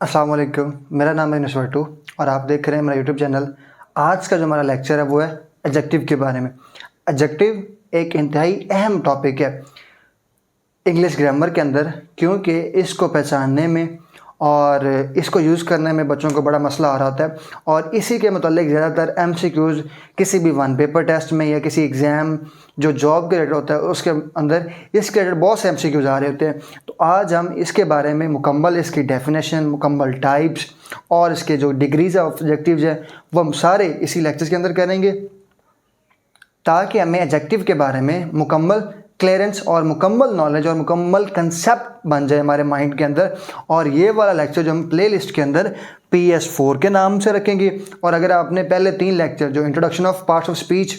अस्सलाम वालेकुम, मेरा नाम है नशवटू और आप देख रहे हैं मेरा यूट्यूब चैनल। आज का जो हमारा लेक्चर है वो है एडजेक्टिव के बारे में। एडजेक्टिव एक इंतहाई अहम टॉपिक है इंग्लिश ग्रामर के अंदर, क्योंकि इसको पहचानने में और इसको यूज़ करने में बच्चों को बड़ा मसला आ रहा होता है। और इसी के मतलब ज़्यादातर MCQs किसी भी वन पेपर टेस्ट में या किसी एग्ज़ाम जो जॉब के रिलेटेड होता है उसके अंदर इसके रिलेटेड बहुत से MCQs आ रहे होते हैं। तो आज हम इसके बारे में मुकम्मल इसकी डेफिनेशन, मुकम्मल टाइप्स और इसके जो डिग्रीज ऑफ एडजेक्टिव्स हैं वो हम सारे इसी लेक्चर्स के अंदर करेंगे, ताकि हमें एडजेक्टिव के बारे में मुकम्मल क्लियरेंस और मुकम्मल नॉलेज और मुकम्मल कंसेप्ट बन जाए हमारे माइंड के अंदर। और ये वाला लेक्चर जो हम प्लेलिस्ट के अंदर PS4 के नाम से रखेंगे। और अगर आपने पहले 3 लेक्चर जो introduction of parts of speech,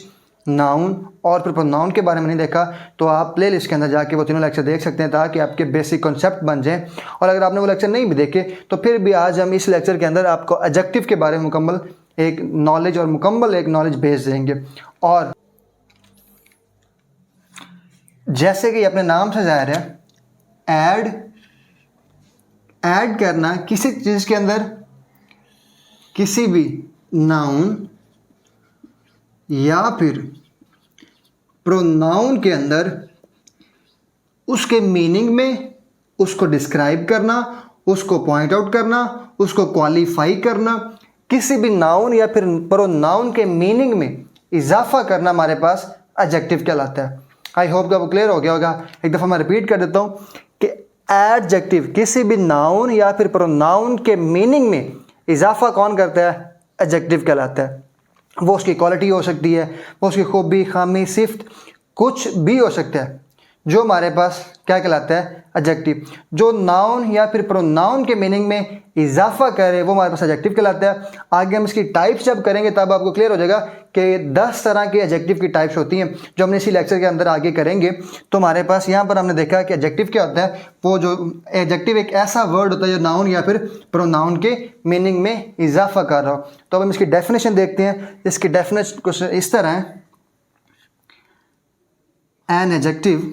noun और फिर प्रोनाउन के बारे में नहीं देखा तो आप प्लेलिस्ट के अंदर जाके वो तीनों लेक्चर देख सकते हैं, ताकि आपके बेसिक कॉन्सेप्ट बन जाएं। और अगर आपने वो लेक्चर नहीं भी देखे तो फिर भी आज हम इस लेक्चर के अंदर आपको एडजेक्टिव के बारे में मुकम्मल एक नॉलेज और मुकम्मल एक नॉलेज भेज देंगे। और जैसे कि अपने नाम से ज़ाहिर है, ऐड करना किसी चीज़ के अंदर, किसी भी नाउन या फिर प्रोनाउन के अंदर उसके मीनिंग में उसको डिस्क्राइब करना, उसको पॉइंट आउट करना, उसको क्वालिफाई करना, किसी भी नाउन या फिर प्रोनाउन के मीनिंग में इजाफा करना हमारे पास एडजेक्टिव कहलाता है। आई होप कि आपको क्लियर हो गया होगा। एक दफ़ा मैं रिपीट कर देता हूँ कि एडजेक्टिव किसी भी नाउन या फिर प्रोनाउन के मीनिंग में इजाफा कौन करता है? एडजेक्टिव कहलाता है। वो उसकी क्वालिटी हो सकती है, वो उसकी खूबी, खामी, सिफ्त, कुछ भी हो सकता है जो हमारे पास क्या कहलाता है? एडजेक्टिव। जो नाउन या फिर प्रोनाउन के मीनिंग में इजाफा करे वो हमारे पास एडजेक्टिव कहलाता है। आगे हम इसकी टाइप्स जब करेंगे तब आपको क्लियर हो जाएगा कि 10 तरह के एडजेक्टिव की टाइप्स होती हैं, जो हमने इसी लेक्चर के अंदर आगे करेंगे। तो हमारे पास यहाँ पर हमने देखा कि एडजेक्टिव क्या होता है। वो जो एडजेक्टिव एक ऐसा वर्ड होता है जो नाउन या फिर प्रोनाउन के मीनिंग में इजाफा कर रहा हो। तो अब हम इसकी डेफिनेशन देखते हैं। इसकी डेफिनेशन कुछ इस तरह है। An adjective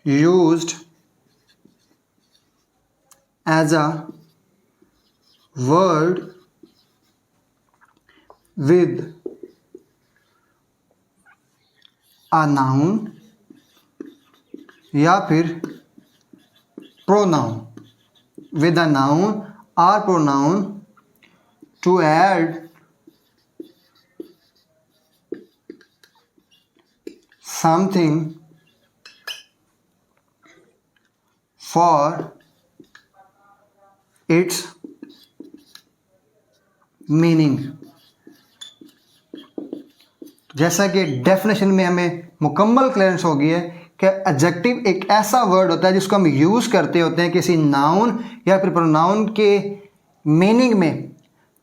used as a word with a noun या फिर pronoun, with a noun or pronoun to add something for its meaning। जैसा कि डेफिनेशन में हमें मुकम्मल क्लियरेंस हो गई है कि एडजेक्टिव एक ऐसा वर्ड होता है जिसको हम यूज़ करते होते हैं किसी नाउन या फिर प्रोनाउन के मीनिंग में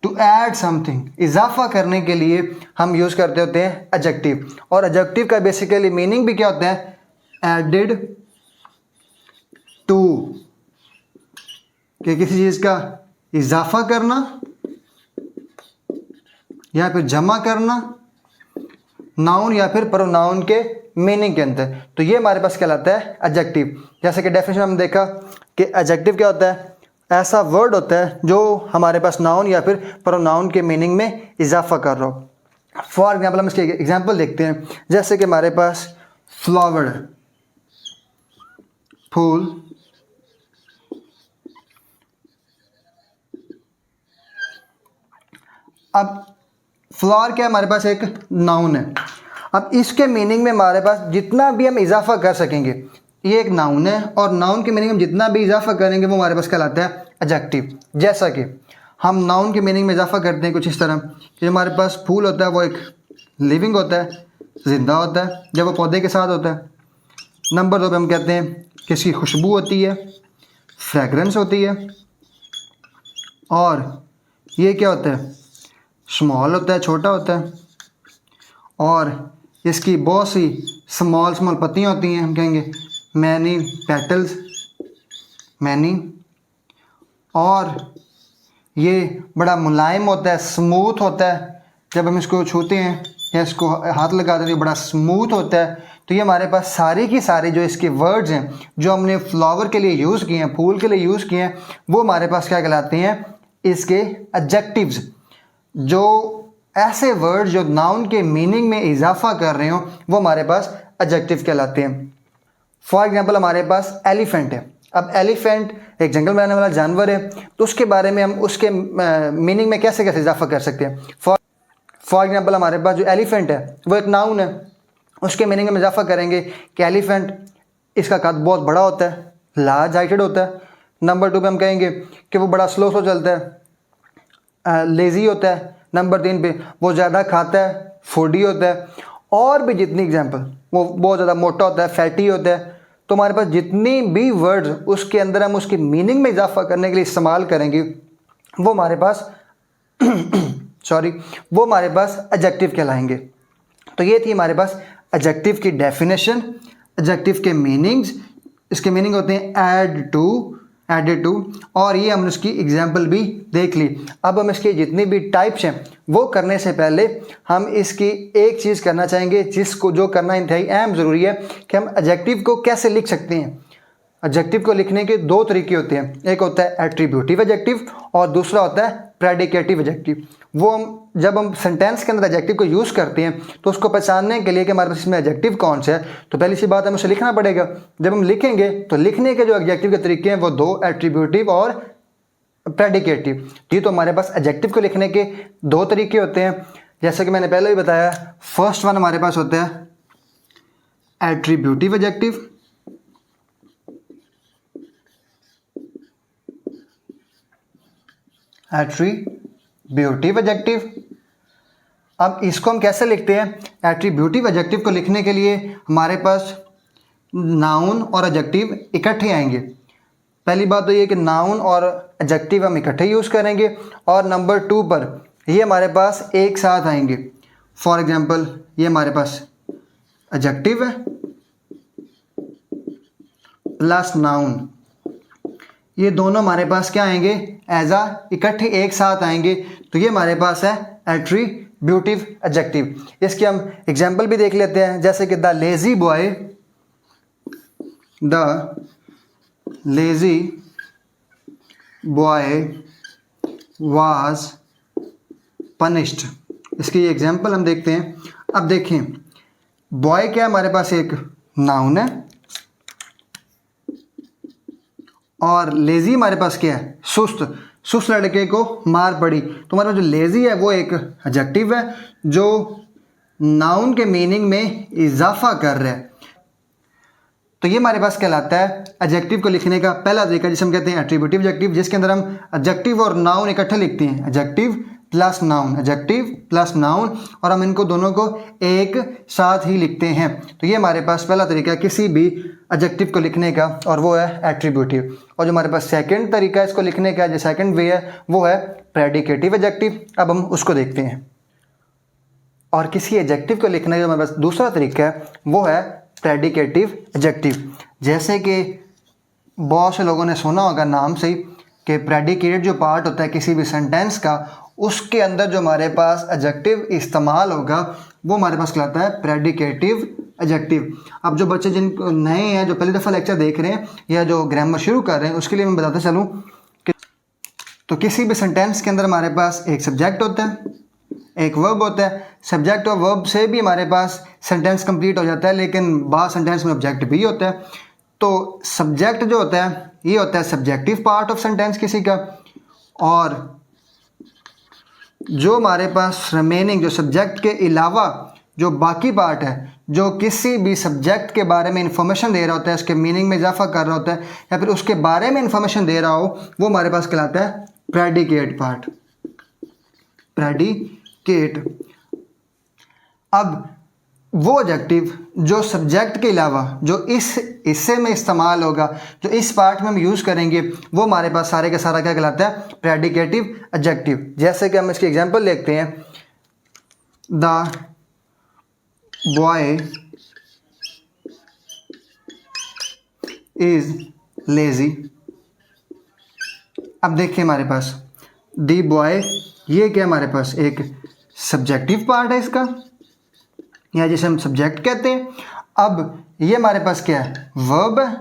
टू ऐड समथिंग, इजाफा करने के लिए हम यूज़ करते होते हैं एडजेक्टिव। और एडजेक्टिव का बेसिकली मीनिंग भी क्या होता है? एडिड टू, कि किसी चीज़ का इजाफा करना या फिर जमा करना नाउन या फिर प्रोनाउन के मीनिंग के अंदर। तो ये हमारे पास कहलाता है एडजेक्टिव। जैसे कि डेफिनेशन हमने देखा कि एडजेक्टिव क्या होता है? ऐसा वर्ड होता है जो हमारे पास नाउन या फिर प्रोनाउन के मीनिंग में इजाफा कर रहा हो। फॉर एग्जाम्पल हम इसके एग्जाम्पल देखते हैं। जैसे कि हमारे पास फ्लावर, फूल, अब फ्लावर क्या है? हमारे पास एक नाउन है। अब इसके मीनिंग में हमारे पास जितना भी हम इजाफा कर सकेंगे, ये एक नाउन है और नाउन के मीनिंग में जितना भी इजाफा करेंगे वो हमारे पास कहलाता है एडजेक्टिव। जैसा कि हम नाउन के मीनिंग में इजाफा करते हैं कुछ इस तरह कि हमारे पास फूल होता है, वो एक लिविंग होता है, ज़िंदा होता है जब वो पौधे के साथ होता है। नंबर 2 पे हम कहते हैं कि इसकी खुशबू होती है, फ्रेगरेंस होती है। और ये क्या होता है? स्मॉल होता है, छोटा होता है। और इसकी बहुत सी स्मॉल पत्तियाँ होती हैं, हम कहेंगे मैनी पेटल्स, मैनी। और ये बड़ा मुलायम होता है, स्मूथ होता है। जब हम इसको छूते हैं या इसको हाथ लगाते हैं तो बड़ा स्मूथ होता है। तो तो ये हमारे पास सारी की सारी जो इसके वर्ड्स हैं जो हमने फ्लावर के लिए यूज़ किए हैं, फूल के लिए यूज़ किए हैं, वो हमारे पास क्या कहलाते हैं, इसके एडजेक्टिव्स। जो ऐसे वर्ड जो नाउन के मीनिंग में इजाफा कर रहे हो वो हमारे पास एडजेक्टिव कहलाते हैं। फॉर एग्जाम्पल हमारे पास एलिफेंट है। अब एलिफेंट एक जंगल में रहने वाला जानवर है, तो उसके बारे में हम उसके मीनिंग में कैसे कैसे इजाफा कर सकते हैं। फॉर एग्जाम्पल हमारे पास जो एलिफेंट है वो एक नाउन है, उसके मीनिंग में इजाफा करेंगे कि एलिफेंट, इसका कद बहुत बड़ा होता है, लार्ज हाइटेड होता है। नंबर 2 पे हम कहेंगे कि वो बड़ा स्लो चलता है, लेज़ी होता है। नंबर 3 पे वो ज़्यादा खाता है, फूडी होता है। और भी जितनी एग्जाम्पल, वो बहुत ज़्यादा मोटा होता है, फैटी होता है। तो हमारे पास जितनी भी वर्ड्स उसके अंदर हम उसकी मीनिंग में इजाफा करने के लिए इस्तेमाल करेंगे वो हमारे पास वो हमारे पास एडजेक्टिव कहलाएंगे। तो ये थी हमारे पास एडजेक्टिव की डेफिनेशन, एडजेक्टिव के मीनिंग्स। इसके मीनिंग होते हैं ऐड टू, एडेड टू, और ये हमने उसकी एग्जाम्पल भी देख ली। अब हम इसके जितनी भी टाइप्स हैं वो करने से पहले हम इसकी एक चीज़ करना चाहेंगे, जिसको जो करना इंतहाई अहम ज़रूरी है कि हम एडजेक्टिव को कैसे लिख सकते हैं। एडजेक्टिव को लिखने के 2 तरीके होते हैं, एक होता है एट्रीब्यूटिव एडजेक्टिव और दूसरा होता है प्रेडिकेटिव एडजेक्टिव। वो हम जब हम सेंटेंस के अंदर एडजेक्टिव को यूज़ करते हैं तो उसको पहचानने के लिए कि हमारे पास इसमें एडजेक्टिव कौन सा है, तो पहली सी बात हमें उसे लिखना पड़ेगा। जब हम लिखेंगे तो लिखने के जो एडजेक्टिव के तरीके हैं वो 2, एट्रीब्यूटिव और प्रेडिकेटिव। ये तो हमारे पास एडजेक्टिव को लिखने के 2 तरीके होते हैं, जैसे कि मैंने पहले भी बताया। फर्स्ट वन हमारे पास होता है एट्रीब्यूटिव एडजेक्टिव, एट्रीब्यूटिव एडजेक्टिव। अब इसको हम कैसे लिखते हैं? एट्रीब्यूटिव एडजेक्टिव को लिखने के लिए हमारे पास नाउन और एडजेक्टिव इकट्ठे आएंगे। पहली बात तो ये कि नाउन और एडजेक्टिव हम इकट्ठे यूज़ करेंगे, और नंबर 2 पर ये हमारे पास एक साथ आएंगे। फॉर एग्जांपल ये हमारे पास एडजेक्टिव है प्लस नाउन, ये दोनों हमारे पास क्या आएंगे, एज आ इकट्ठे एक साथ आएंगे। तो ये हमारे पास है एट्रीब्यूटिव एडजेक्टिव। इसके हम एग्जाम्पल भी देख लेते हैं, जैसे कि the lazy boy was punished. इसकी एग्जाम्पल हम देखते हैं। अब देखें, बॉय क्या हमारे पास एक नाउन है, और लेज़ी हमारे पास क्या है, सुस्त लड़के को मार पड़ी। तो हमारे पास जो लेज़ी है वो एक एडजेक्टिव है जो नाउन के मीनिंग में इजाफा कर रहा है। तो ये हमारे पास कहलाता है एडजेक्टिव को लिखने का पहला तरीका, जिसे हम कहते हैं एट्रीब्यूटिव एडजेक्टिव, जिसके अंदर हम एडजेक्टिव और नाउन इकट्ठे लिखते हैं, adjective plus noun, adjective plus noun, और हम इनको दोनों को एक साथ ही लिखते हैं। तो ये हमारे पास पहला तरीका है किसी भी एडजेक्टिव को लिखने का, और वो है एट्रीब्यूटिव। और जो हमारे पास सेकंड तरीका है इसको लिखने का, जो सेकंड वे है, वो है प्रेडिकेटिव एडजेक्टिव। अब हम उसको देखते हैं। और किसी एडजेक्टिव को लिखने का हमारे पास दूसरा तरीका है, वो है प्रेडिकेटिव एडजेक्टिव। जैसे कि बहुत से लोगों ने सुना होगा नाम से ही कि प्रेडिकेटेड जो पार्ट होता है किसी भी सेंटेंस का, उसके अंदर जो हमारे पास एडजेक्टिव इस्तेमाल होगा वो हमारे पास कहलाता है प्रेडिकेटिव एडजेक्टिव। अब जो बच्चे जिन नए हैं, जो पहली दफ़ा लेक्चर देख रहे हैं या जो ग्रामर शुरू कर रहे हैं, उसके लिए मैं बताता चलूँ कि तो किसी भी सेंटेंस के अंदर हमारे पास एक सब्जेक्ट होता है, एक वर्ब होता है। सब्जेक्ट और वर्ब से भी हमारे पास सेंटेंस कंप्लीट हो जाता है, लेकिन बाद सेंटेंस में ऑब्जेक्ट भी होता है। तो सब्जेक्ट जो होता है ये होता है सब्जेक्टिव पार्ट ऑफ सेंटेंस किसी का, और जो हमारे पास रिमेनिंग जो सब्जेक्ट के अलावा जो बाकी पार्ट है, जो किसी भी सब्जेक्ट के बारे में इंफॉर्मेशन दे रहा होता है, उसके मीनिंग में इजाफा कर रहा होता है, या फिर उसके बारे में इंफॉर्मेशन दे रहा हो, वो हमारे पास कहलाता है प्रेडिकेट पार्ट, प्रेडिकेट। अब वो एडजेक्टिव जो सब्जेक्ट के अलावा जो इस हिस्से में इस्तेमाल होगा, जो इस पार्ट में हम यूज़ करेंगे, वो हमारे पास सारे का सारा क्या कहलाता है, प्रेडिकेटिव एडजेक्टिव। जैसे कि हम इसकी एग्जांपल देखते हैं, द बॉय इज लेजी। अब देखिए हमारे पास द बॉय, ये क्या हमारे पास एक सब्जेक्टिव पार्ट है इसका, या जिसे हम सब्जेक्ट कहते हैं। अब ये हमारे पास क्या है, वर्ब है,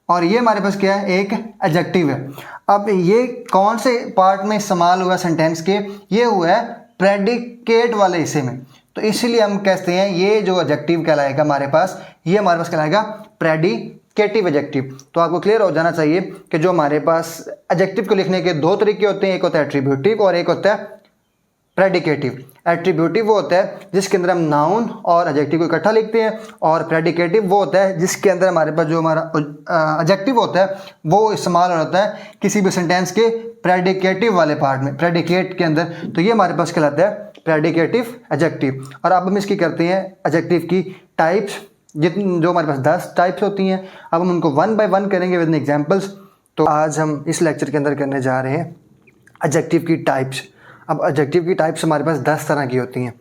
और ये हमारे पास क्या है, एक एडजेक्टिव है। अब ये कौन से पार्ट में इस्तेमाल हुआ सेंटेंस के, ये हुआ है प्रेडिकेट वाले हिस्से में। तो इसीलिए हम कहते हैं ये जो एडजेक्टिव कहलाएगा हमारे पास, ये हमारे पास कहलाएगा प्रेडिकेटिव एडजेक्टिव। तो आपको क्लियर हो जाना चाहिए कि जो हमारे पास एडजेक्टिव को लिखने के दो तरीके होते हैं, एक होता है एट्रीब्यूटिव और एक होता है प्रेडिकेटिव। एट्रीब्यूटिव वो होता है जिसके अंदर हम नाउन और एडजेक्टिव को इकट्ठा लिखते हैं, और प्रेडिकेटिव वो होता है जिसके अंदर हमारे पास जो हमारा एडजेक्टिव होता है वो इस्तेमाल होता है किसी भी सेंटेंस के प्रेडिकेटिव वाले पार्ट में, प्रेडिकेट के अंदर। तो ये हमारे पास कहलाता है प्रेडिकेटिव एडजेक्टिव। और अब हम इसकी करते हैं एडजेक्टिव की टाइप्स, जो हमारे पास 10 टाइप्स होती हैं। अब हम उनको 1 बाय 1 करेंगे विद एग्जाम्पल्स। तो आज हम इस लेक्चर के अंदर करने जा रहे हैं एडजेक्टिव की टाइप्स। अब एडजेक्टिव की टाइप्स हमारे पास 10 तरह की होती हैं।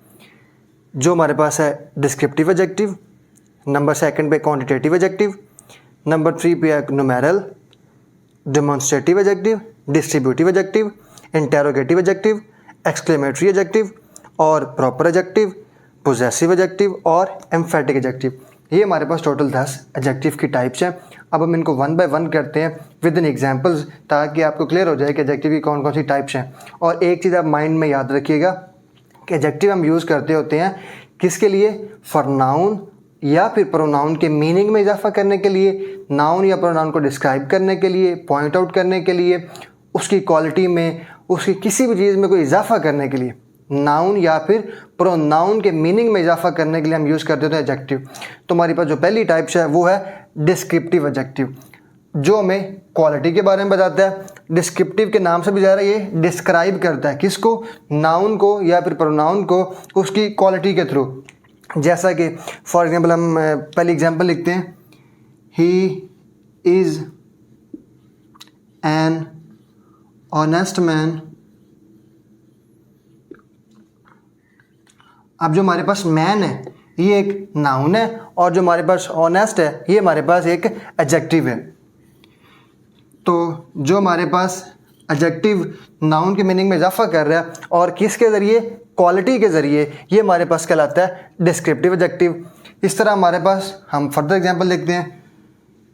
जो हमारे पास है डिस्क्रिप्टिव एडजेक्टिव, नंबर 2 पे क्वांटिटेटिव एडजेक्टिव, नंबर 3 पे है numeral, demonstrative adjective, distributive adjective, interrogative adjective, exclamatory adjective और प्रॉपर एडजेक्टिव, पोजेसिव एडजेक्टिव और एम्फेटिक एडजेक्टिव। ये हमारे पास टोटल 10 एडजेक्टिव की टाइप्स हैं। अब हम इनको 1 बाय 1 करते हैं विद इन एग्जाम्पल्स, ताकि आपको क्लियर हो जाए कि एडजेक्टिव की कौन कौन सी टाइप्स हैं। और एक चीज़ आप माइंड में याद रखिएगा कि एडजेक्टिव हम यूज़ करते होते हैं किसके लिए, फॉर नाउन या फिर प्रोनाउन के मीनिंग में इजाफा करने के लिए, नाउन या प्रोनाउन को डिस्क्राइब करने के लिए, पॉइंट आउट करने के लिए, उसकी क्वालिटी में, उसकी किसी भी चीज़ में कोई इजाफा करने के लिए, नाउन या फिर प्रोनाउन के मीनिंग में इजाफा करने के लिए हम यूज़ करते होते हैं एडजेक्टिव। तो हमारे पास जो पहली टाइप्स है वो है डिस्क्रिप्टिव एडजेक्टिव, जो हमें क्वालिटी के बारे में बताता है। डिस्क्रिप्टिव के नाम से भी ज़्यादा ये डिस्क्राइब करता है किसको, नाउन को या फिर प्रोनाउन को, उसकी क्वालिटी के थ्रू। जैसा कि फॉर एग्जांपल हम पहली एग्जांपल लिखते हैं, he is an honest man. अब जो हमारे पास मैन है ये एक नाउन है, और जो हमारे पास ऑनेस्ट है ये हमारे पास एक एडजेक्टिव है। तो जो हमारे पास एडजेक्टिव नाउन के मीनिंग में इजाफा कर रहा है और किसके ज़रिए, क्वालिटी के ज़रिए, ये हमारे पास कहलाता है डिस्क्रिप्टिव एडजेक्टिव। इस तरह हमारे पास हम फर्दर एग्जांपल लिखते हैं,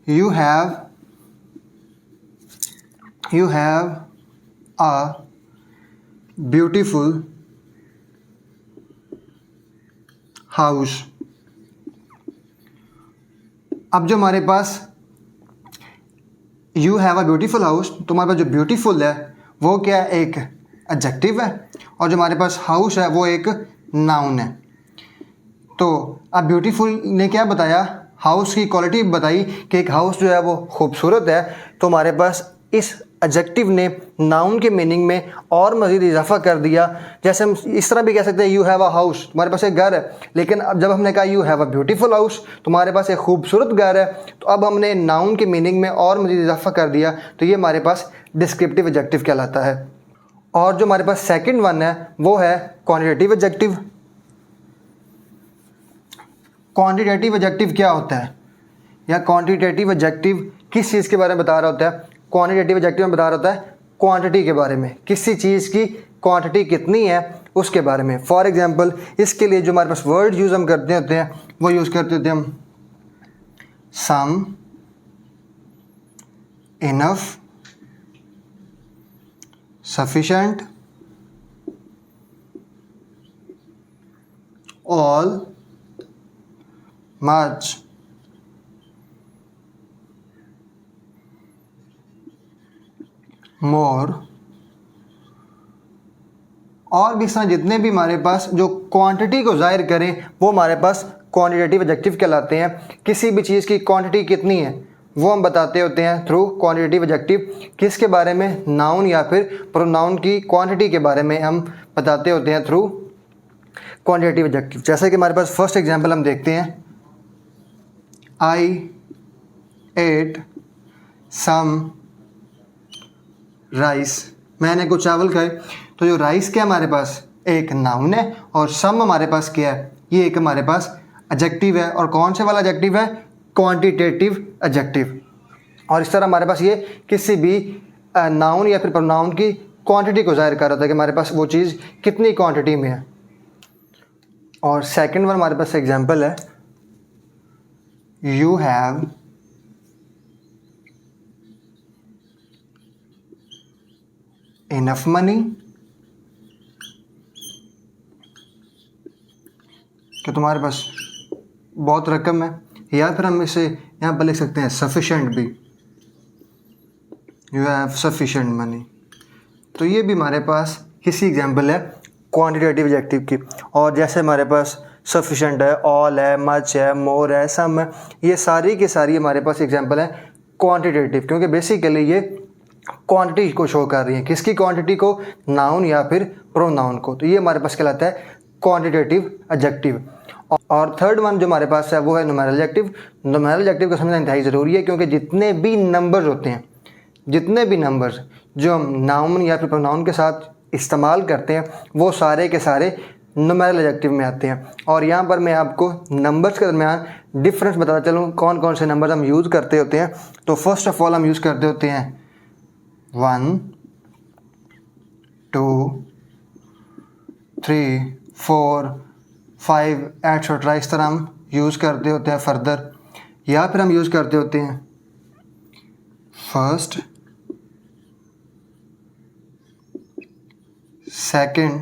you have a beautiful house. अब जो हमारे पास you have a beautiful house, तो हमारे पास जो ब्यूटीफुल है वो क्या है, एक एडजेक्टिव है, और जो हमारे पास हाउस है वो एक नाउन है। तो अब ब्यूटीफुल ने क्या बताया, हाउस की क्वालिटी बताई कि एक हाउस जो है वो खूबसूरत है। तो हमारे पास इस एडजेक्टिव ने नाउन के मीनिंग में और मज़ीद इजाफा कर दिया। जैसे हम इस तरह भी कह सकते हैं, यू हैव अ हाउस, तुम्हारे पास एक घर है, लेकिन अब जब हमने कहा you have a beautiful house, तुम्हारे पास एक खूबसूरत घर है, तो अब हमने नाउन के मीनिंग में और मज़ीद इजाफा कर दिया। तो ये हमारे पास डिस्क्रिप्टिव एडजेक्टिव कहलाता है। और जो हमारे पास सेकंड वन है वो है क्वांटिटेटिव एडजेक्टिव। क्वांटिटेटिव एडजेक्टिव क्या होता है, या क्वांटिटेटिव एडजेक्टिव किस चीज़ के बारे में बता रहा होता है? क्वांटिटेटिव एडजेक्टिव में बता रहा होता है क्वांटिटी के बारे में, किसी चीज़ की क्वांटिटी कितनी है उसके बारे में। फॉर एग्जांपल इसके लिए जो हमारे पास वर्ड यूज़ हम करते होते हैं वो यूज़ करते होते हैं हम सम, इनफ, सफिशेंट, ऑल, मच, मोर, और भी सारे जितने भी हमारे पास जो क्वांटिटी को जाहिर करें वो हमारे पास क्वांटिटेटिव एडजेक्टिव कहलाते हैं। किसी भी चीज़ की क्वांटिटी कितनी है वो हम बताते होते हैं थ्रू क्वांटिटेटिव एडजेक्टिव। किसके बारे में, नाउन या फिर प्रोनाउन की क्वांटिटी के बारे में हम बताते होते हैं थ्रू क्वांटिटेटिव एडजेक्टिव। जैसे कि हमारे पास फर्स्ट एग्जांपल हम देखते हैं, आई एट सम राइस, मैंने कुछ चावल खाए। तो जो राइस क्या हमारे पास एक नाउन है, और सम हमारे पास क्या है, ये एक हमारे पास एडजेक्टिव है। और कौन से वाला एडजेक्टिव है, क्वांटिटेटिव एडजेक्टिव। और इस तरह हमारे पास ये किसी भी नाउन या फिर प्रोनाउन की क्वांटिटी को जाहिर कर रहा था कि हमारे पास वो चीज़ कितनी क्वांटिटी में है। और सेकंड वन हमारे पास एग्जांपल है, यू हैव इनफ मनी, कि तुम्हारे पास बहुत रकम है, या फिर हम इसे यहाँ पर लिख सकते हैं सफिशेंट भी, यू हैव सफिशेंट मनी। तो ये भी हमारे पास किसी एग्जांपल है क्वांटिटेटिव एडजेक्टिव की। और जैसे हमारे पास सफिशेंट है, ऑल है, मच है, मोर है, सम है, ये सारी की सारी हमारे पास एग्जांपल है क्वांटिटेटिव, क्योंकि बेसिकली ये क्वांटिटी को शो कर रही है। किसकी क्वांटिटी को? नाउन या फिर प्रोनाउन को। तो ये हमारे पास कहलाता है क्वांटिटेटिव एडजेक्टिव। और थर्ड वन जो हमारे पास है वो है न्यूमेरल एडजेक्टिव। न्यूमेरल एडजेक्टिव को समझना इंतहाई ज़रूरी है, क्योंकि जितने भी नंबर्स होते हैं, जितने भी नंबर्स जो हम नाउन या फिर प्रोनाउन के साथ इस्तेमाल करते हैं, वो सारे के सारे न्यूमेरल एडजेक्टिव में आते हैं। और यहाँ पर मैं आपको नंबर्स के दरमियान डिफरेंस बताता चलूँ कौन कौन से नंबर्स हम यूज़ करते होते हैं। तो फर्स्ट ऑफ ऑल हम यूज़ करते होते हैं 1, 2, 3, 4, 5 एटसेट्रा, इस तरह हम यूज़ करते होते हैं फर्दर। या फिर हम यूज़ करते होते हैं फर्स्ट, सेकंड,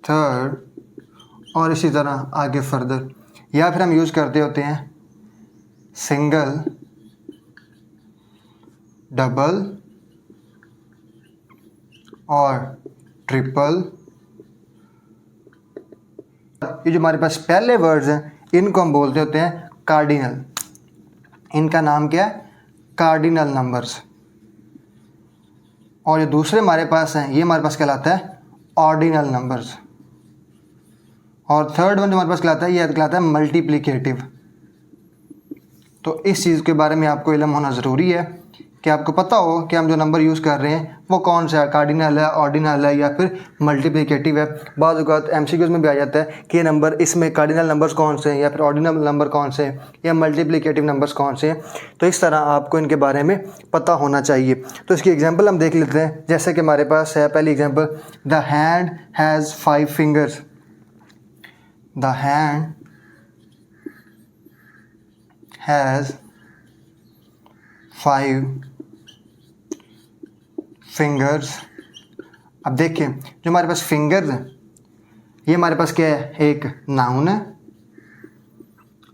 थर्ड, और इसी तरह आगे फर्दर। या फिर हम यूज़ करते होते हैं सिंगल, डबल और ट्रिपल। ये जो हमारे पास पहले वर्ड्स हैं इनको हम बोलते होते हैं कार्डिनल। इनका नाम क्या है? Cardinal numbers. और जो दूसरे हमारे पास हैं ये हमारे पास कहलाता है ऑर्डिनल नंबर्स। और थर्ड वन जो हमारे पास कहलाता है ये कहलाता है मल्टीप्लिकेटिव। तो इस चीज़ के बारे में आपको इल्म होना ज़रूरी है कि आपको पता हो कि हम जो नंबर यूज़ कर रहे हैं वो कौन सा है, कार्डिनल है, ऑर्डिनल है या फिर मल्टीप्लिकेटिव है। बाज़ औक़ात MCQs में भी आ जाता है कि ये नंबर, इसमें कार्डिनल नंबर्स कौन से हैं या फिर ऑर्डिनल नंबर कौन से हैं या मल्टीप्लिकेटिव नंबर्स कौन से हैं। तो इस तरह आपको इनके बारे में पता होना चाहिए। तो इसकी एग्जांपल हम देख लेते हैं। जैसे कि हमारे पास है पहली example, the hand has 5 fingers. The hand has 5 fingers. अब देखिए जो हमारे पास फिंगर्स हैं ये हमारे पास क्या है? एक नाउन है।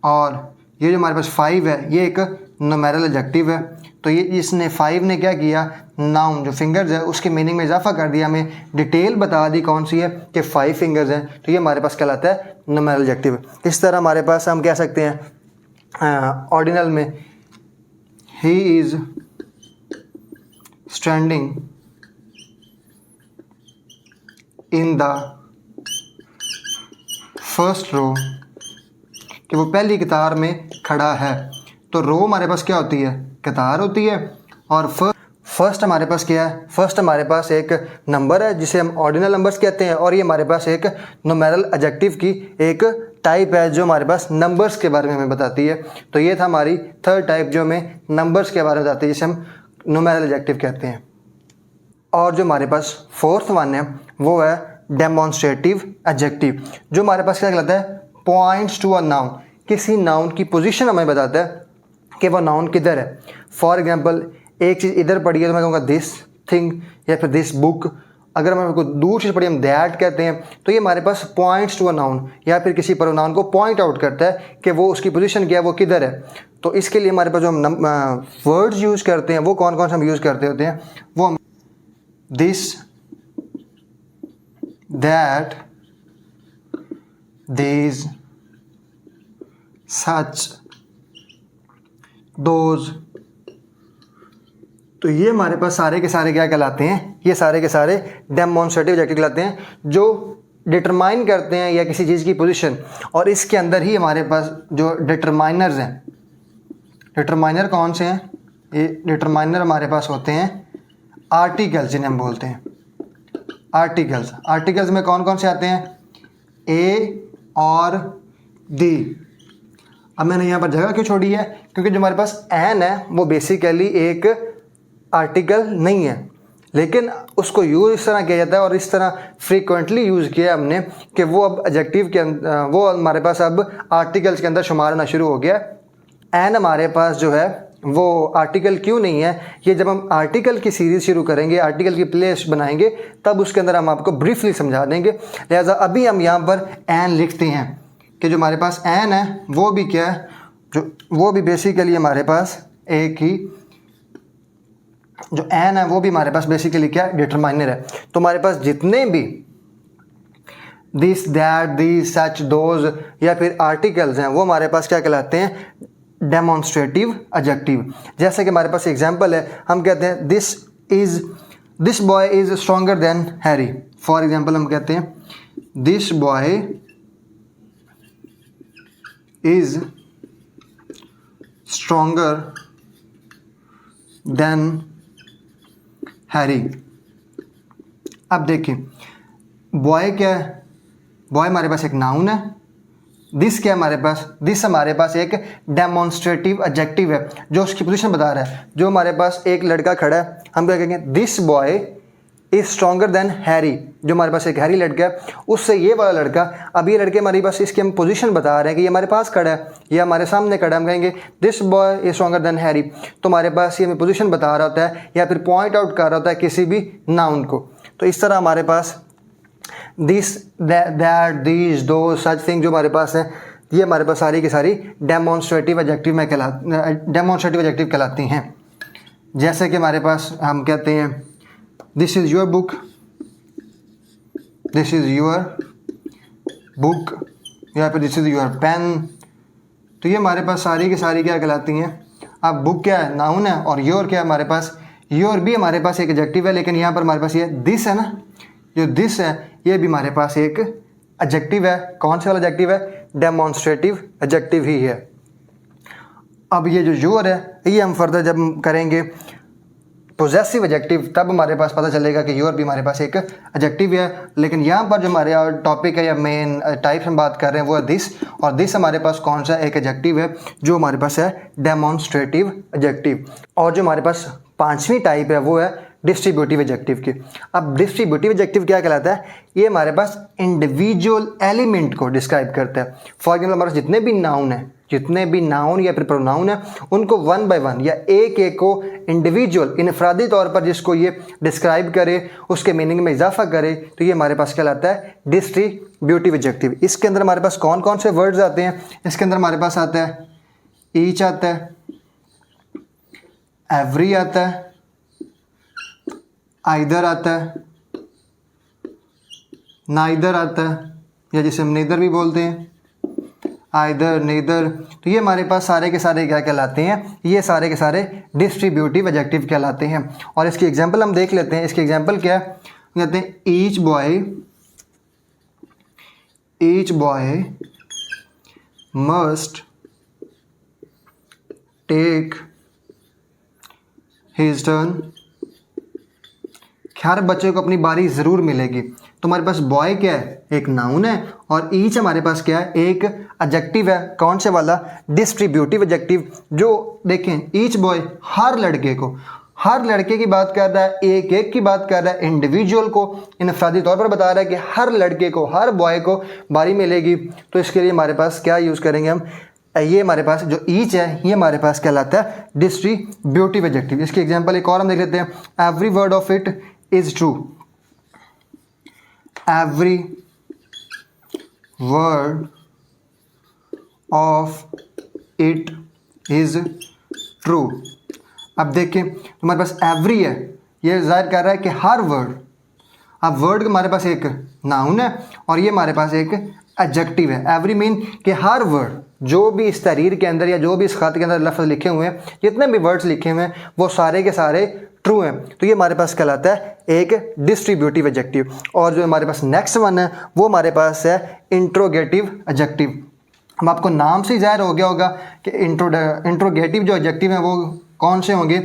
और ये जो हमारे पास 5 है ये एक न्यूमेरल एडजेक्टिव है। तो ये इसने 5 ने क्या किया? नाउन जो फिंगर्स है उसके मीनिंग में इजाफा कर दिया, हमें डिटेल बता दी कौन सी है कि 5 फिंगर्स हैं। तो ये हमारे पास कहलाता है न्यूमेरल एडजेक्टिव। इस तरह हमारे पास हम कह सकते हैं ऑर्डिनल में, he is standing in the first row, कि वो पहली कतार में खड़ा है। तो रो हमारे पास क्या होती है? कतार होती है। और फर्स्ट हमारे पास क्या है? फर्स्ट हमारे पास एक नंबर है जिसे हम ऑर्डिनल नंबर्स कहते हैं, और ये हमारे पास एक न्यूमेरल एडजेक्टिव की एक टाइप है जो हमारे पास नंबर्स के बारे में हमें बताती है। तो ये था हमारी थर्ड टाइप जो हमें नंबर्स के बारे में बताती है, जिसे हम न्यूमेरल एडजेक्टिव कहते हैं। और जो हमारे पास फोर्थ वन है वो है डेमोन्स्ट्रेटिव एडजेक्टिव, जो हमारे पास क्या कहलाता है? Points to a noun. किसी नाउन की पोजीशन हमें बताता है कि वह नाउन किधर है। फॉर एग्जांपल एक चीज़ इधर पड़ी है तो मैं कहूँगा दिस थिंग या फिर दिस बुक। अगर हमें कोई दूर चीज़ पड़ी हम दैट कहते हैं। तो ये हमारे पास पॉइंट्स टू अ नाउन या फिर किसी प्रोनाउन को पॉइंट आउट करता है कि वो उसकी पोजीशन क्या है, वो किधर है। तो इसके लिए हमारे पास जो हम वर्ड्स यूज़ करते हैं वो कौन कौन से हम यूज़ करते होते हैं? वो हम this, that, these, such, those। तो ये हमारे पास सारे के सारे क्या कहलाते हैं? ये सारे के सारे डेमोन्स्ट्रेटिव एडजेक्टिव कहलाते हैं, जो डिटरमाइन करते हैं या किसी चीज़ की पोजीशन। और इसके अंदर ही हमारे पास जो डिटरमाइनर्स हैं, डिटरमाइनर कौन से हैं? ये डिटरमाइनर हमारे पास होते हैं आर्टिकल्स, जिन्हें हम बोलते हैं आर्टिकल्स। आर्टिकल्स में कौन कौन से आते हैं? ए और दी। अब मैंने यहाँ पर जगह क्यों छोड़ी है? क्योंकि जो हमारे पास एन है वो बेसिकली एक आर्टिकल नहीं है। लेकिन उसको यूज़ इस तरह किया जाता है और इस तरह फ्रीक्वेंटली यूज़ किया हमने कि वो अब एडजेक्टिव के वो हमारे पास अब आर्टिकल्स के अंदर शुमार होना शुरू हो गया। एन हमारे पास जो है वो आर्टिकल क्यों नहीं है, ये जब हम आर्टिकल की सीरीज़ शुरू करेंगे, आर्टिकल की प्लेलिस्ट बनाएंगे, तब उसके अंदर हम आपको ब्रीफली समझा देंगे। लिहाजा अभी हम यहाँ पर एन लिखते हैं कि जो हमारे पास एन है वो भी क्या है, जो वो भी बेसिकली हमारे पास एक ही जो एन है वो भी हमारे पास बेसिकली क्या डिटरमाइनर है। तो हमारे पास जितने भी this that this such those या फिर आर्टिकल्स हैं वो हमारे पास क्या कहलाते हैं, डेमोन्स्ट्रेटिव एडजेक्टिव। जैसे कि हमारे पास एग्जांपल है, हम कहते हैं this boy is stronger than Harry. For example हम कहते हैं this boy is stronger than Harry. अब देखिए बॉय क्या है, बॉय हमारे पास एक नाउन है। दिस क्या है हमारे पास, दिस हमारे पास एक डेमोन्स्ट्रेटिव एडजेक्टिव है जो उसकी पोजीशन बता रहा है। जो हमारे पास एक लड़का खड़ा है, हम क्या कहेंगे, this boy is stronger than Harry. जो हमारे पास एक हैरी लड़का है, उससे ये वाला लड़का, अब ये लड़के हमारे पास इसकी हम पोजीशन बता रहे हैं कि ये हमारे पास खड़ा है, ये हमारे सामने खड़ा है, हम कहेंगे this boy is stronger than Harry. तो हमारे पास ये हमें पोजीशन बता रहा होता है या फिर पॉइंट आउट कर रहा होता है किसी भी नाउन को। तो इस तरह हमारे पास दिस दैट दीज दो सच थिंग जो हमारे पास है, ये हमारे पास सारी की सारी डेमोन्स्ट्रेटिव एडजेक्टिव कहलाती हैं। जैसे कि हमारे पास हम कहते हैं this is your book, this is your book, या फिर दिस इज़ योर पेन। तो ये हमारे पास सारी की सारी क्या कहलाती हैं। अब बुक क्या है, नाउन है, और योर क्या है हमारे पास, योर भी हमारे पास एक एडजेक्टिव है, लेकिन यहाँ पर हमारे पास ये दिस है ना, जो दिस है ये भी हमारे पास एक एडजेक्टिव है। कौन सा वाला एडजेक्टिव है, डेमोन्स्ट्रेटिव एडजेक्टिव ही है। अब ये जो योर है ये हम फर्दर जब करेंगे पोजेसिव एडजेक्टिव, तब हमारे पास पता चलेगा कि योर भी हमारे पास एक एडजेक्टिव है। लेकिन यहाँ पर जो हमारे टॉपिक है या मेन टाइप हम बात कर रहे हैं वो है दिस, और दिस हमारे पास कौन सा एक एडजेक्टिव है जो हमारे पास है डेमोन्स्ट्रेटिव एडजेक्टिव। और जो हमारे पास पांचवी टाइप है वो है डिस्ट्रीब्यूटिव एडजेक्टिव की। अब डिस्ट्रीब्यूटिव एडजेक्टिव क्या कहलाता है, ये हमारे पास इंडिविजुअल एलिमेंट को डिस्क्राइब करता है। फॉर एग्जाम्पल हमारे जितने भी नाउन या फिर प्रोनाउन है, उनको वन बाय वन या एक एक को इंडिविजुअल इनफरादी तौर पर जिसको ये डिस्क्राइब करे, उसके मीनिंग में इजाफा करे, तो ये हमारे पास कहलाता है डिस्ट्रीब्यूटिव एडजेक्टिव। इसके अंदर हमारे पास कौन कौन से वर्ड्स आते हैं, इसके अंदर हमारे पास आता है ईच आता है, एवरी आता है, आइदर आता है, नाइदर आता है, या जिसे हम नेदर भी बोलते हैं, आइदर नेदर। तो ये हमारे पास सारे के सारे क्या कहलाते हैं, ये सारे के सारे डिस्ट्रीब्यूटिव एडजेक्टिव कहलाते हैं। और इसकी एग्जांपल हम देख लेते हैं। इसकी एग्जांपल क्या है, कहते हैं each boy must take his turn. हर बच्चे को अपनी बारी ज़रूर मिलेगी। तो हमारे पास बॉय क्या है, एक नाउन है, और ईच हमारे पास क्या है, एक एडजेक्टिव है। कौन से वाला, डिस्ट्रीब्यूटिव एडजेक्टिव। जो देखें ईच बॉय हर लड़के की बात कर रहा है, एक एक की बात कर रहा है, इंडिविजुअल को इनफरादी तौर पर बता रहा है कि हर लड़के को, हर बॉय को बारी मिलेगी। तो इसके लिए हमारे पास क्या यूज़ करेंगे हम, ये हमारे पास जो ईच है ये हमारे पास कहलाता है डिस्ट्रीब्यूटिव एडजेक्टिव। इसकी एग्जांपल एक और हम देख लेते हैं, every word of it is true. Every word of it is true. अब देखिए हमारे पास एवरी है, ये जाहिर कर रहा है कि हर वर्ड। अब वर्ड हमारे पास एक नाउन है और ये हमारे पास एक एडजेक्टिव है। एवरी मीन कि हर वर्ड, जो भी इस तहरीर के अंदर या जो भी इस खत के अंदर लफ्ज़ लिखे हुए हैं, जितने भी वर्ड्स लिखे हुए हैं, वो सारे के सारे ट्रू हैं। तो ये हमारे पास कहलाता है एक डिस्ट्रीब्यूटिव एडजेक्टिव। और जो हमारे पास नेक्स्ट वन है वो हमारे पास है इंट्रोगेटिव एडजेक्टिव। हम आपको नाम से ही जाहिर हो गया होगा कि इंट्रोगेटिव जो एडजेक्टिव हैं वो कौन से होंगे,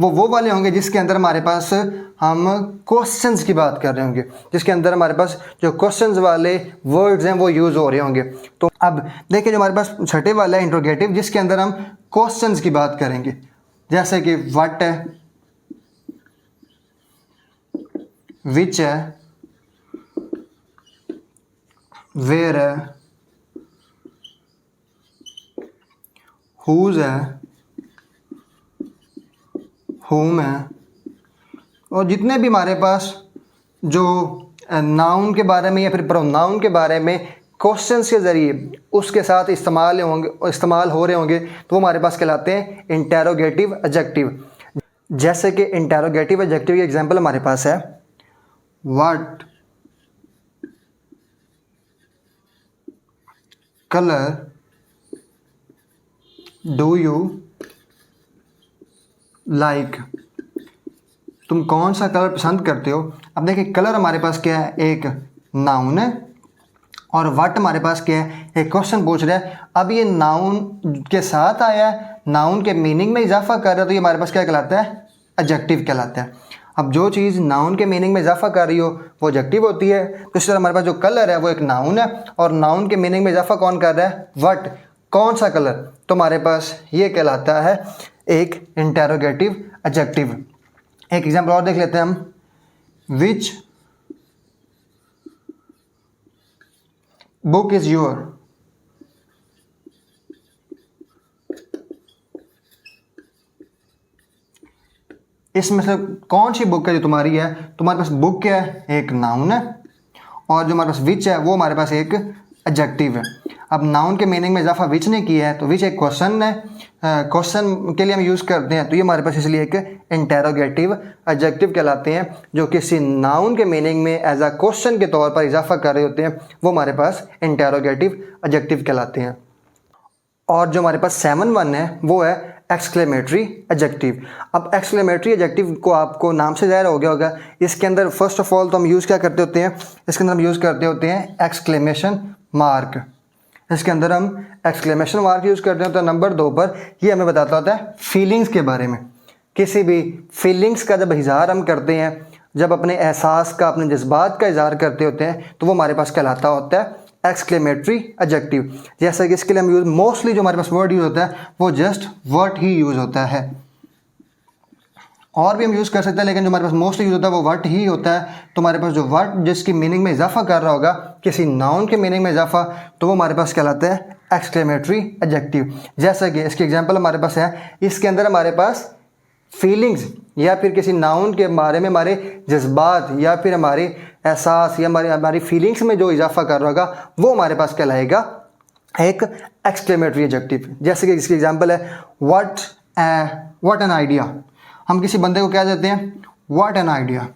वो वाले होंगे जिसके अंदर हमारे पास हम क्वेश्चंस की बात कर रहे होंगे, जिसके अंदर हमारे पास जो क्वेश्चंस वाले वर्ड्स हैं वो यूज़ हो रहे होंगे। तो अब देखिए जो हमारे पास छठे वाला है इंट्रोगेटिव, जिसके अंदर हम क्वेश्चंस की बात करेंगे, जैसे कि व्हाट है, विच है, वेयर है, हुज है, होम है, और जितने भी हमारे पास जो नाउन के बारे में या फिर प्रोनाउन के बारे में क्वेश्चंस के ज़रिए उसके साथ इस्तेमाल हो रहे होंगे तो वो हमारे पास कहलाते हैं इंटेरोगेटिव एडजेक्टिव। जैसे कि इंटेरोगेटिव एडजेक्टिव की एग्जांपल हमारे पास है, what colour do you like, तुम कौन सा कलर पसंद करते हो। अब देखिए कलर हमारे पास क्या है, एक नाउन है, और व्हाट हमारे पास क्या है, एक क्वेश्चन पूछ रहा है। अब ये नाउन के साथ आया है, नाउन के मीनिंग में इजाफा कर रहा है, तो ये हमारे पास क्या कहलाता है, एडजेक्टिव कहलाता है। अब जो चीज़ नाउन के मीनिंग में इजाफा कर रही हो वो एडजेक्टिव होती है। तो इस तरह हमारे पास जो कलर है वो एक नाउन है, और नाउन के मीनिंग में इजाफा कौन कर रहा है, व्हाट, कौन सा कलर, तो हमारे पास ये कहलाता है एक इंटेरोगेटिव एडजेक्टिव। एक एग्जांपल और देख लेते हैं हम, विच बुक इज योर, इसमें से कौन सी बुक है जो तुम्हारी है। तुम्हारे पास बुक क्या है, एक नाउन है, और जो हमारे पास विच है वो हमारे पास एक एडजेक्टिव है। अब नाउन के मीनिंग में इजाफा विच ने किया है, तो विच एक क्वेश्चन है, क्वेश्चन के लिए हम यूज़ करते हैं, तो ये हमारे पास इसलिए एक इंटेरोगेटिव एडजेक्टिव कहलाते हैं। जो किसी नाउन के मीनिंग में एज अ क्वेश्चन के तौर पर इजाफा कर रहे होते हैं वो हमारे पास इंटेरोगेटिव एडजेक्टिव कहलाते हैं। और जो हमारे पास 7(1) है वो है एक्सक्लेमेटरी एडजेक्टिव। अब एक्सक्लेमेटरी एडजेक्टिव को आपको नाम से ज़ाहिर हो गया होगा। इसके अंदर फर्स्ट ऑफ ऑल तो हम यूज़ क्या करते होते हैं, इसके अंदर हम यूज़ करते होते हैं एक्सक्लेमेशन मार्क। इसके अंदर हम एक्सक्लेमेशन मार्क यूज़ करते होते हैं। नंबर 2 पर ये हमें बताता होता है फीलिंग्स के बारे में। किसी भी फीलिंग्स का जब इजहार हम करते हैं, जब अपने एहसास का, अपने जज्बात का इजहार करते होते हैं, तो वो हमारे पास कहलाता होता है एक्सक्लेमेटरी एडजेक्टिव। जैसा कि इसके लिए हम यूज़ मोस्टली जो हमारे पास वर्ड यूज़ होता है वो जस्ट वर्ड ही यूज़ होता है। और भी हम यूज़ कर सकते हैं, लेकिन जो हमारे पास मोस्टली यूज़ होता है वो वर्ड ही होता है। तो हमारे पास जो वर्ड जिसकी मीनिंग में इजाफा कर रहा होगा, किसी नाउन के मीनिंग में इजाफा, तो वो हमारे पास कहलाता है एक्सक्लेमेटरी एडजेक्टिव। जैसा कि इसकी एग्जांपल हमारे पास है, इसके अंदर हमारे पास फीलिंग्स या फिर किसी नाउन के बारे में हमारे जज्बात या फिर हमारे एहसास या हमारी फीलिंग्स में जो इजाफा कर रहा होगा वो हमारे पास कहलाएगा एक एक्सक्लेमेटरी एडजेक्टिव। जैसे कि इसकी एग्जांपल है, व्हाट एन आइडिया। हम किसी बंदे को क्या देते हैं, व्हाट एन आइडिया।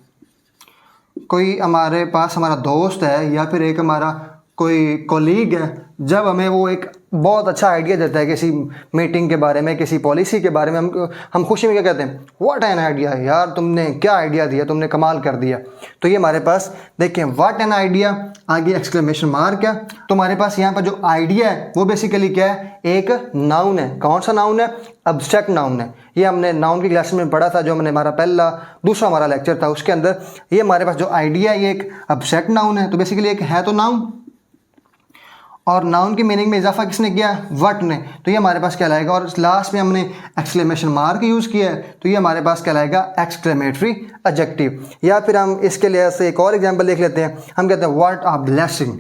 कोई हमारे पास हमारा दोस्त है या फिर एक हमारा कोई कोलीग है, जब हमें वो एक बहुत अच्छा आइडिया देता है किसी मीटिंग के बारे में, किसी पॉलिसी के बारे में, हम खुशी में क्या कहते हैं, व्हाट एन आइडिया, यार तुमने क्या आइडिया दिया, तुमने कमाल कर दिया। तो ये हमारे पास देखें व्हाट एन आइडिया, आगे एक्सक्लेमेशन मार्क है। तो हमारे पास यहाँ पर जो आइडिया है वो बेसिकली क्या है, एक नाउन है। कौन सा नाउन है, एब्स्ट्रैक्ट नाउन है। ये हमने नाउन की क्लास में पढ़ा था, जो हमने हमारा दूसरा हमारा लेक्चर था उसके अंदर। ये हमारे पास जो आइडिया है ये एक एब्स्ट्रैक्ट नाउन है, तो बेसिकली एक है तो नाउन, और नाउन की मीनिंग में इजाफा किसने किया, व्हाट ने, तो ये हमारे पास कहलाएगा। और लास्ट में हमने एक्सक्लेमेशन मार्क यूज़ किया है, तो ये हमारे पास कहलाएगा एक्सक्लेमेटरी एडजेक्टिव। या फिर हम इसके लिए से एक और एग्जांपल देख लेते हैं। हम कहते हैं व्हाट अ ब्लेसिंग।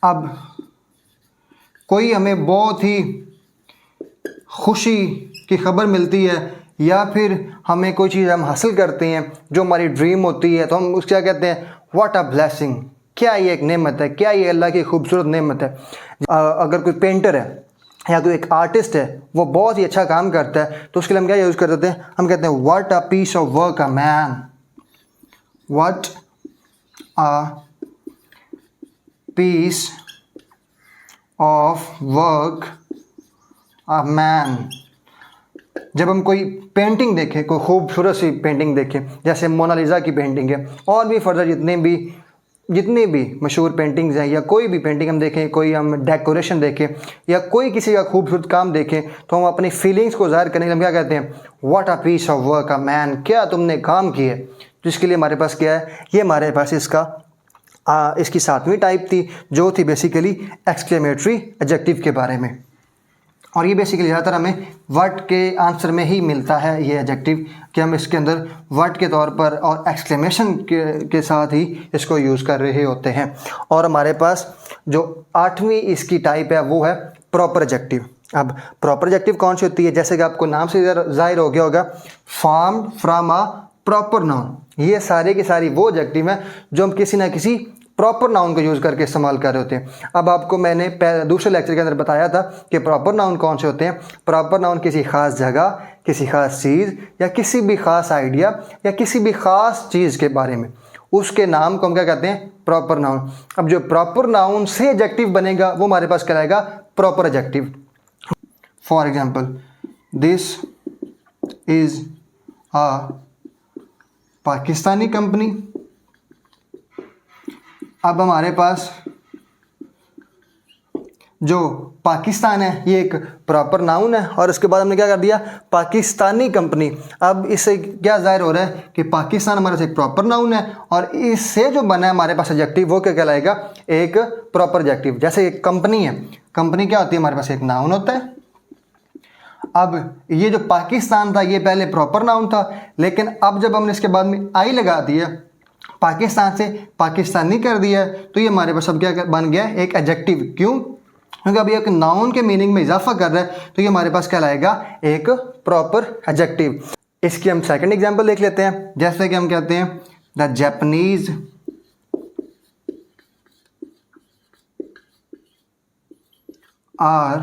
अब कोई हमें बहुत ही खुशी की खबर मिलती है, या फिर हमें कोई चीज़ हम हासिल करते हैं जो हमारी ड्रीम होती है, तो हम उसको क्या कहते हैं, व्हाट अ ब्लेसिंग। क्या ये एक नेमत है, क्या ये अल्लाह की खूबसूरत नेमत है। अगर कोई पेंटर है या कोई एक आर्टिस्ट है, वो बहुत ही अच्छा काम करता है, तो उसके लिए हम क्या यूज़ कर देते हैं, हम कहते हैं what a piece of work a man, what a piece of work a man. जब हम कोई पेंटिंग देखें, कोई खूबसूरत सी पेंटिंग देखें, जैसे मोनालिसा की पेंटिंग है, और भी फर्दर जितनी भी मशहूर पेंटिंग्स हैं, या कोई भी पेंटिंग हम देखें, कोई हम डेकोरेशन देखें, या कोई किसी का खूबसूरत काम देखें, तो हम अपनी फीलिंग्स को ज़ाहिर करने के लिए हम क्या कहते हैं, what a piece of work a man. क्या तुमने काम किया है। तो इसके लिए हमारे पास क्या है, ये हमारे पास इसकी 7वीं टाइप थी, जो थी बेसिकली एक्सक्लेमेटरी एडजेक्टिव के बारे में। और ये बेसिकली ज़्यादातर हमें वर्ड के आंसर में ही मिलता है ये एडजेक्टिव, कि हम इसके अंदर वर्ड के तौर पर और एक्सक्लेमेशन के साथ ही इसको यूज़ कर रहे होते हैं। और हमारे पास जो 8वीं इसकी टाइप है वो है प्रॉपर एडजेक्टिव। अब प्रॉपर एडजेक्टिव कौन सी होती है, जैसे कि आपको नाम से जाहिर हो गया होगा, formed from a proper noun. ये सारे की सारी वो एडजेक्टिव हैं जो हम किसी ना किसी प्रॉपर नाउन को यूज़ करके इस्तेमाल कर रहे होते हैं। अब आपको मैंने दूसरे लेक्चर के अंदर बताया था कि प्रॉपर नाउन कौन से होते हैं। प्रॉपर नाउन किसी ख़ास जगह, किसी ख़ास चीज़ या किसी भी ख़ास आइडिया या किसी भी ख़ास चीज़ के बारे में, उसके नाम को हम क्या कहते हैं, प्रॉपर नाउन। अब जो प्रॉपर नाउन से एडजेक्टिव बनेगा वो हमारे पास कहलाएगा proper adjective. For example, this is a Pakistani company. अब हमारे पास जो पाकिस्तान है ये एक प्रॉपर नाउन है और उसके बाद हमने क्या कर दिया, पाकिस्तानी कंपनी। अब इससे क्या जाहिर हो रहा है कि पाकिस्तान हमारे पास एक प्रॉपर नाउन है और इससे जो बना है हमारे पास एडजेक्टिव वो क्या कहलाएगा, एक प्रॉपर एडजेक्टिव। जैसे एक कंपनी है, कंपनी क्या होती है, हमारे पास एक नाउन होता है। अब ये जो पाकिस्तान था ये पहले प्रॉपर नाउन था, लेकिन अब जब हमने इसके बाद में आई लगा दिया, पाकिस्तान से पाकिस्तानी कर दिया, तो ये हमारे पास अब क्या बन गया, एक एडजेक्टिव। क्यों? क्योंकि अब ये एक नाउन के मीनिंग में इजाफा कर रहा है, तो ये हमारे पास कहलाएगा एक प्रॉपर एडजेक्टिव। इसकी हम सेकंड एग्जांपल देख लेते हैं। जैसे कि हम कहते हैं the Japanese are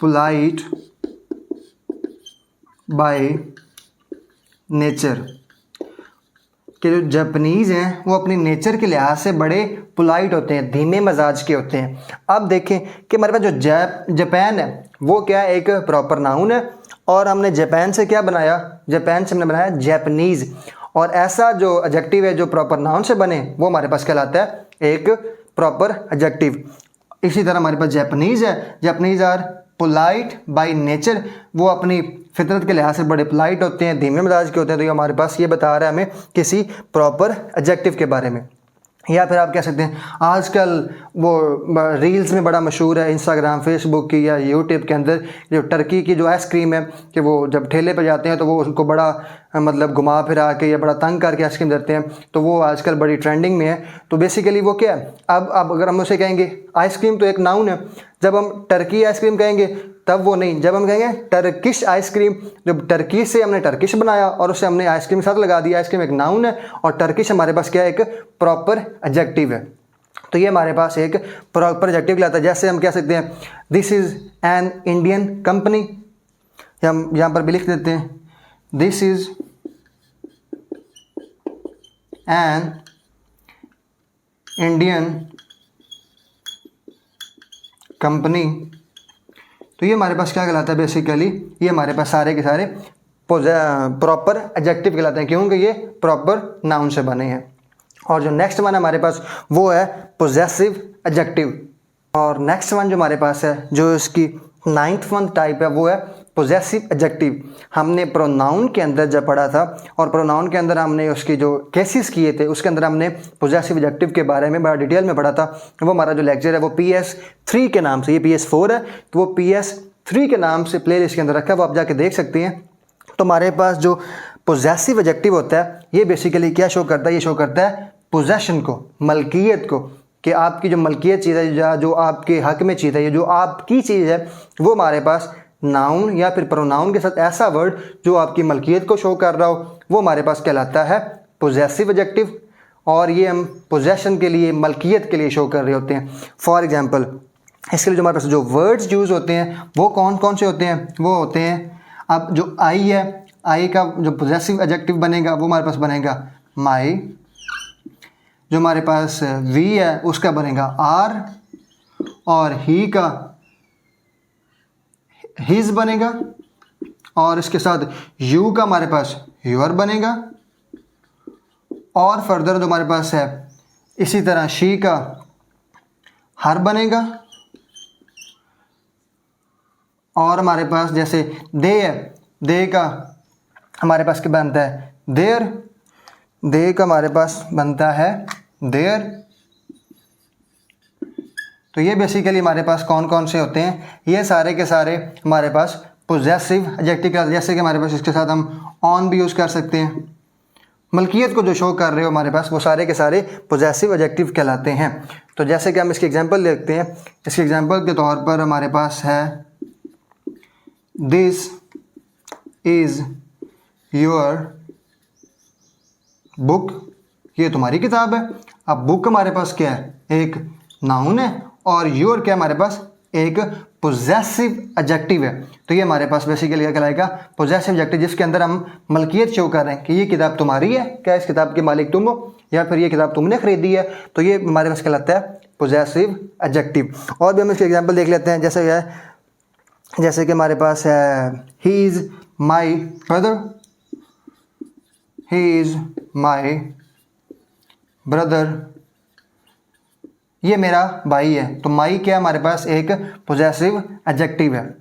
polite by nature, कि जो जापानीज़ हैं वो अपनी नेचर के लिहाज से बड़े पोलाइट होते हैं, धीमे मजाज के होते हैं। अब देखें कि हमारे पास जो जापान है वो क्या है, एक प्रॉपर नाउन है और हमने जापान से क्या बनाया, जापान से हमने बनाया जापानीज़। और ऐसा जो एडजेक्टिव है जो प्रॉपर नाउन से बने वो हमारे पास कहलाता है एक प्रॉपर एडजेक्टिव। इसी तरह हमारे पास जापानीज़ है, Japanese are polite by nature, वो अपनी फितरत के लिहाज से बड़े पोलाइट होते हैं, धीमे मिजाज के होते हैं। तो ये हमारे पास ये बता रहा है हमें किसी प्रॉपर एडजेक्टिव के बारे में। या फिर आप कह सकते हैं आजकल वो रील्स में बड़ा मशहूर है, इंस्टाग्राम, फेसबुक की या यूट्यूब के अंदर, जो टर्की की जो आइसक्रीम है कि वो जब ठेले पे जाते हैं तो वो उनको बड़ा मतलब घुमा फिरा के या बड़ा तंग करके आइसक्रीम देते हैं, तो वो आजकल बड़ी ट्रेंडिंग में है। तो बेसिकली वो क्या है, अब अगर हम उसे कहेंगे आइसक्रीम तो एक नाउन है, जब हम टर्की आइसक्रीम कहेंगे तब वो नहीं, जब हम कहेंगे टर्किश आइसक्रीम, जब टर्की से हमने टर्किश बनाया और उसे हमने आइसक्रीम के साथ लगा दिया, आइसक्रीम एक नाउन है और टर्किश हमारे पास क्या है, एक प्रॉपर एडजेक्टिव है। तो ये हमारे पास एक प्रॉपर एडजेक्टिव लाता है। जैसे हम कह सकते हैं this is an Indian company, हम यहाँ पर भी लिख देते हैं this is an Indian company. तो ये हमारे पास क्या कहलाता है, बेसिकली ये हमारे पास सारे के सारे प्रॉपर एडजेक्टिव कहलाते हैं, क्योंकि ये प्रॉपर नाउन से बने हैं। और जो नेक्स्ट वन हमारे पास वो है पोजेसिव एडजेक्टिव। और नेक्स्ट वन जो हमारे पास है, जो इसकी 9th वन टाइप है, वो है पोजेसिव एडजेक्टिव। हमने प्रोनाउन के अंदर जब पढ़ा था और प्रोनाउन के अंदर हमने उसकी जो केसेस किए थे उसके अंदर हमने पोजेसिव एडजेक्टिव के बारे में बड़ा डिटेल में पढ़ा था। वो हमारा जो लेक्चर है वो PS3 के नाम से, ये PS4 है तो वो PS3 के नाम से प्ले लिस्ट के अंदर रखा है, वो आप जाके देख सकते हैं। तो हमारे पास जो पोजेसिव एडजेक्टिव होता है ये बेसिकली क्या शो करता है, ये शो करता है पोजेशन को, मलकियत को, कि आपकी जो मलकियत चीज़ है या जो आपके हक में चीज़ है, ये जो आपकी चीज़ है, वो हमारे पास नाउन या फिर प्रोनाउन के साथ ऐसा वर्ड जो आपकी मलकियत को शो कर रहा हो, वो हमारे पास कहलाता है पोजेसिव एडजेक्टिव। और ये हम पोजेशन के लिए, मलकियत के लिए शो कर रहे होते हैं। फॉर एग्जांपल, इसके लिए जो हमारे पास जो वर्ड्स यूज़ होते हैं वो कौन कौन से होते हैं, वो होते हैं, अब जो आई है, आई का जो पोजेसिव एडजेक्टिव बनेगा वो हमारे पास बनेगा माई। जो हमारे पास वी है उसका बनेगा आर, और ही का हिज बनेगा, और इसके साथ यू का हमारे पास योर बनेगा, और फर्दर जो हमारे पास है इसी तरह शी का हर बनेगा, और हमारे पास जैसे दे है, दे का हमारे पास क्या बनता है देयर, दे का हमारे पास बनता है देयर, तो ये बेसिकली हमारे पास कौन कौन से होते हैं, ये सारे के सारे हमारे पास पोजेसिव एडजेक्टिव कहलाते हैं। जैसे कि हमारे पास इसके साथ हम ऑन भी यूज़ कर सकते हैं, मलकियत को जो शो कर रहे हो हमारे पास, वो सारे के सारे पोजेसिव एडजेक्टिव कहलाते हैं। तो जैसे कि हम इसकी एग्जांपल देखते हैं, इसके एग्जांपल के तौर पर हमारे पास है दिस इज़ योर बुक, ये तुम्हारी किताब है। अब बुक हमारे पास क्या है, एक नाउन है, और योर क्या हमारे पास एक पोजेसिव एडजेक्टिव है। तो ये हमारे पास बेसिकली क्या कहलाएगा, पोजेसिव एडजेक्टिव, जिसके अंदर हम मलकियत शो कर रहे हैं कि ये किताब तुम्हारी है, क्या इस किताब के मालिक तुम हो, या फिर ये किताब तुमने खरीदी है। तो ये हमारे पास कहलाता है पोजेसिव एडजेक्टिव। और भी हम इसके एग्जांपल देख लेते हैं। जैसे कि हमारे पास है he is my brother, he is my brother, ये मेरा भाई है। तो माई क्या हमारे पास एक पोजेसिव एडजेक्टिव है।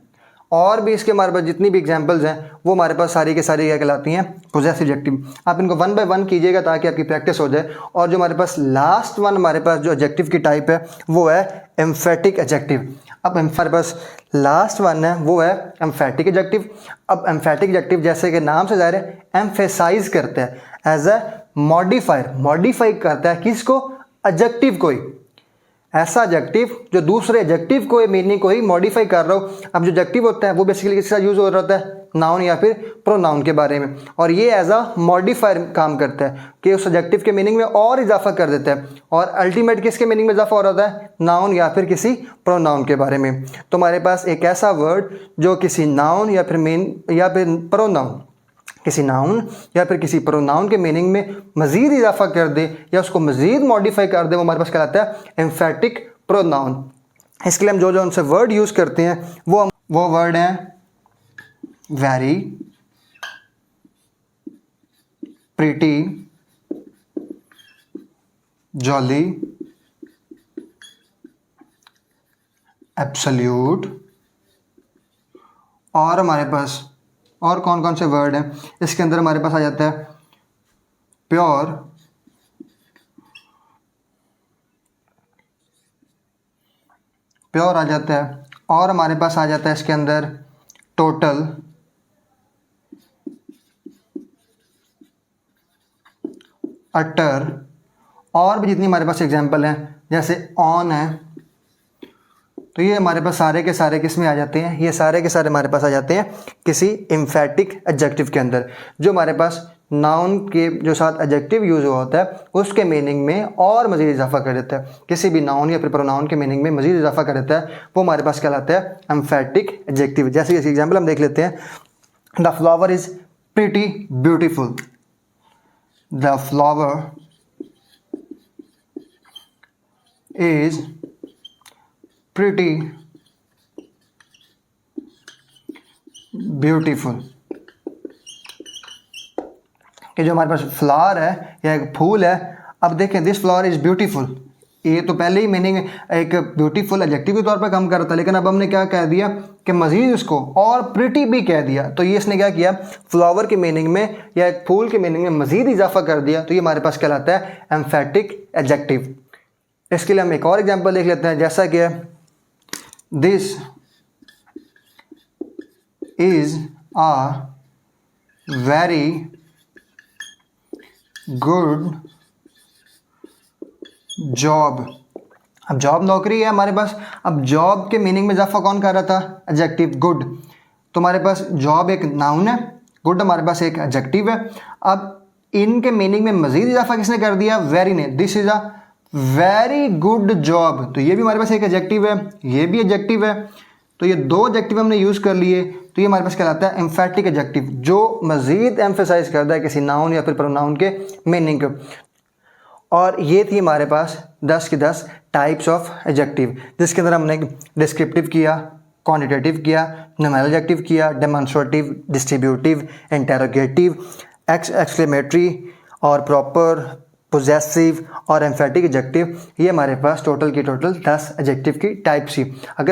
और भी इसके हमारे पास जितनी भी एग्जांपल्स हैं वो हमारे पास सारी के सारी क्या कहलाती हैं, पोजेसिव एडजेक्टिव। आप इनको वन बाय वन कीजिएगा ताकि आपकी प्रैक्टिस हो जाए। और जो हमारे पास लास्ट वन हमारे पास जो एडजेक्टिव की टाइप है वो है एम्फेटिक एडजेक्टिव। अब हमारे पास लास्ट वन है वो है एम्फेटिक एडजेक्टिव। अब एम्फेटिक एडजेक्टिव जैसे कि नाम से ज़ाहिर है एम्फेसाइज करता है, एज ए मॉडिफायर, मॉडिफाई करता है किसको, एडजेक्टिव को ही। ऐसा एडजेक्टिव जो दूसरे एडजेक्टिव को, मीनिंग को ही मॉडिफाई कर रहा हो। अब जो एडजेक्टिव होता है वो बेसिकली किसके साथ यूज़ हो रहा होता है, नाउन या फिर प्रोनाउन के बारे में। और ये एज अ मॉडिफायर काम करता है कि उस एडजेक्टिव के मीनिंग में और इजाफा कर देता है। और अल्टीमेट किसके मीनिंग में इजाफा हो रहा होता है, नाउन या फिर किसी प्रोनाउन के बारे में। तो हमारे पास एक ऐसा वर्ड जो किसी नाउन या फिर प्रोनाउन, किसी नाउन या फिर किसी प्रोनाउन के मीनिंग में मज़ीद इजाफा कर दे या उसको मज़ीद मॉडिफाई कर दे, वो हमारे पास कहलाता है एम्फेटिक प्रोनाउन। इसके लिए हम जो उनसे वर्ड यूज़ करते हैं वो वर्ड हैं वेरी, प्रीटी, जॉली, एब्सोल्यूट। और हमारे पास और कौन कौन से वर्ड हैं, इसके अंदर हमारे पास आ जाता है प्योर, प्योर आ जाता है। और हमारे पास आ जाता है इसके अंदर टोटल, अटर। और भी जितनी हमारे पास एग्जांपल हैं जैसे ऑन है, तो ये हमारे पास सारे के सारे किस में आ जाते हैं, ये सारे के सारे हमारे पास आ जाते हैं किसी एम्फेटिक एडजेक्टिव के अंदर, जो हमारे पास नाउन के जो साथ एडजेक्टिव यूज़ हुआ होता है उसके मीनिंग में और मज़ीद इजाफा कर देता है। किसी भी नाउन या फिर प्रोनाउन के मीनिंग में मज़ीद इजाफा कर देता है, वो हमारे पास कहलाता है एम्फेटिक एडजेक्टिव। जैसे इसकी एग्जाम्पल हम देख लेते हैं, the flower is pretty beautiful, the flower is pretty beautiful. कि जो हमारे पास फ्लावर है या एक फूल है, अब देखें दिस फ्लावर इज़ ब्यूटीफुल, ये तो पहले ही मीनिंग एक ब्यूटीफुल एडजेक्टिव के तौर पर काम कर रहा था, लेकिन अब हमने क्या कह दिया कि मज़ीद इसको और प्रिटी भी कह दिया। तो ये इसने क्या किया, फ्लावर की मीनिंग में या एक फूल की मीनिंग में मज़ीद इजाफा कर दिया। तो ये हमारे पास कहलाता है एम्फेटिक एडजेक्टिव। इसके लिए हम एक और एग्जांपल देख लेते हैं, जैसा कि this is a very good job. अब जॉब नौकरी है हमारे पास। अब जॉब के मीनिंग में इजाफा कौन कर रहा था, एडजेक्टिव गुड। तो हमारे पास जॉब एक नाउन है, गुड हमारे पास एक एडजेक्टिव है। अब इनके मीनिंग में मजीद इजाफा किसने कर दिया, वेरी ने। This is a very good job, तो ये भी हमारे पास एक एडजेक्टिव है, ये भी एडजेक्टिव है। तो ये दो एडजेक्टिव हमने यूज़ कर लिए, तो ये हमारे पास कहलाता है एम्फेटिक एडजेक्टिव, जो मजीद एम्फेसाइज करता है किसी नाउन या फिर प्रोनाउन के मीनिंग को। और ये थी हमारे पास 10 की 10 टाइप्स ऑफ एडजेक्टिव, जिसके अंदर हमने डिस्क्रिप्टिव किया, क्वांटिटेटिव किया, नॉमिनल एडजेक्टिव किया, डेमोन्स्ट्रेटिव, डिस्ट्रीब्यूटिव, इंटेरोगेटिव, एक्सक्लेमेटरी और प्रॉपर, पोजेसिव और एम्फेटिक एडजेक्टिव। ये हमारे पास टोटल की टोटल 10 एडजेक्टिव की टाइप्स थी। अगर आप